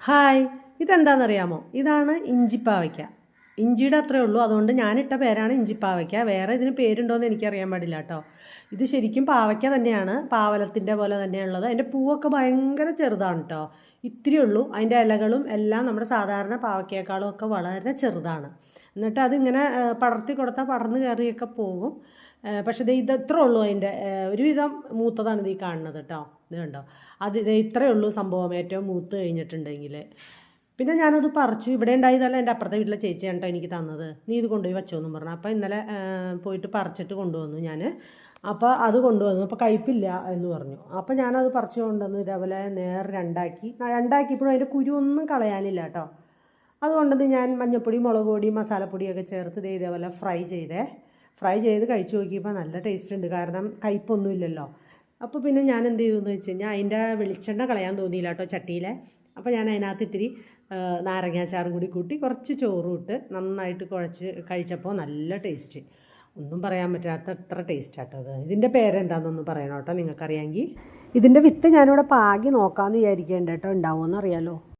Hi, ഇതെന്താണെന്നറിയാമോ? ഇതാണ് ഇഞ്ചിപ്പാവയ്ക്ക. ഇഞ്ചിയുടെ അത്രയേ ഉള്ളൂ, അതുകൊണ്ട് ഞാനിട്ട പേരാണ് ഇഞ്ചിപ്പാവയ്ക്ക. വേറെ ഇതിന് പേരുണ്ടോയെന്ന് എനിക്കറിയാൻ പാടില്ല കേട്ടോ. ഇത് ശരിക്കും പാവയ്ക്ക തന്നെയാണ്, പാവലത്തിൻ്റെ പോലെ തന്നെയുള്ളത്. അതിൻ്റെ പൂവൊക്കെ ഭയങ്കര ചെറുതാണ് കേട്ടോ. ഇത്തിരി ഉള്ളൂ. അതിൻ്റെ ഇലകളും എല്ലാം നമ്മുടെ സാധാരണ പാവയ്ക്കേക്കാളും ഒക്കെ വളരെ ചെറുതാണ്. എന്നിട്ട് അതിങ്ങനെ പടർത്തി കൊടുത്താൽ പടർന്ന് കയറിയൊക്കെ പോകും. പക്ഷേ ഇത് ഇത്രേ ഉള്ളൂ. അതിൻ്റെ ഒരുവിധം മൂത്തതാണ് ഇത് ഈ കാണുന്നത് കേട്ടോ. ഇത് കണ്ടോ, ഇത് ഇത്രയേ ഉള്ളൂ സംഭവം, ഏറ്റവും മൂത്ത് കഴിഞ്ഞിട്ടുണ്ടെങ്കിൽ. പിന്നെ ഞാനത് പറിച്ചു. ഇവിടെ ഉണ്ടായതല്ല, എൻ്റെ അപ്പുറത്തെ വീട്ടിലെ ചേച്ചിയാണ് കേട്ടോ എനിക്ക് തന്നത്. നീ ഇത് കൊണ്ടുപോയി വെച്ചോന്നും പറഞ്ഞു. അപ്പോൾ ഇന്നലെ പോയിട്ട് പറിച്ചിട്ട് കൊണ്ടുവന്നു ഞാൻ. അപ്പോൾ അത് കൊണ്ടുവന്നു. അപ്പോൾ കയ്പില്ല എന്ന് പറഞ്ഞു. അപ്പോൾ ഞാനത് പറിച്ചു കൊണ്ടുവന്നു. ഇതേപോലെ രണ്ടാക്കിയപ്പോഴും അതിൻ്റെ കുരു ഒന്നും കളയാനില്ല കേട്ടോ. അതുകൊണ്ടത് ഞാൻ മഞ്ഞൾപ്പൊടി, മുളക് പൊടി, മസാലപ്പൊടിയൊക്കെ ചേർത്ത് ഇതേപോലെ ഫ്രൈ ചെയ്ത് കഴിച്ചു നോക്കിയപ്പോൾ നല്ല ടേസ്റ്റ് ഉണ്ട്. കാരണം കയ്പൊന്നും ഇല്ലല്ലോ. അപ്പോൾ പിന്നെ ഞാൻ എന്ത് ചെയ്തു എന്ന് വെച്ച് കഴിഞ്ഞാൽ അതിൻ്റെ വെളിച്ചെണ്ണ കളയാൻ തോന്നിയില്ല കേട്ടോ ചട്ടിയിലെ. അപ്പോൾ ഞാൻ അതിനകത്ത് ഇത്തിരി നാരങ്ങാച്ചാറും കൂടി കൂട്ടി കുറച്ച് ചോറും ഇട്ട് നന്നായിട്ട് കുഴച്ച് കഴിച്ചപ്പോൾ നല്ല ടേസ്റ്റ്. ഒന്നും പറയാൻ പറ്റാത്ത അത്ര ടേസ്റ്റ് ആട്ടോ അത്. ഇതിൻ്റെ പേരെന്താണെന്നൊന്ന് പറയണം കേട്ടോ നിങ്ങൾക്കറിയാമെങ്കിൽ. ഇതിൻ്റെ വിത്ത് ഞാനിവിടെ പാകി നോക്കാമെന്ന് വിചാരിക്കേണ്ട കേട്ടോ, ഉണ്ടാവുമെന്ന് അറിയാലോ.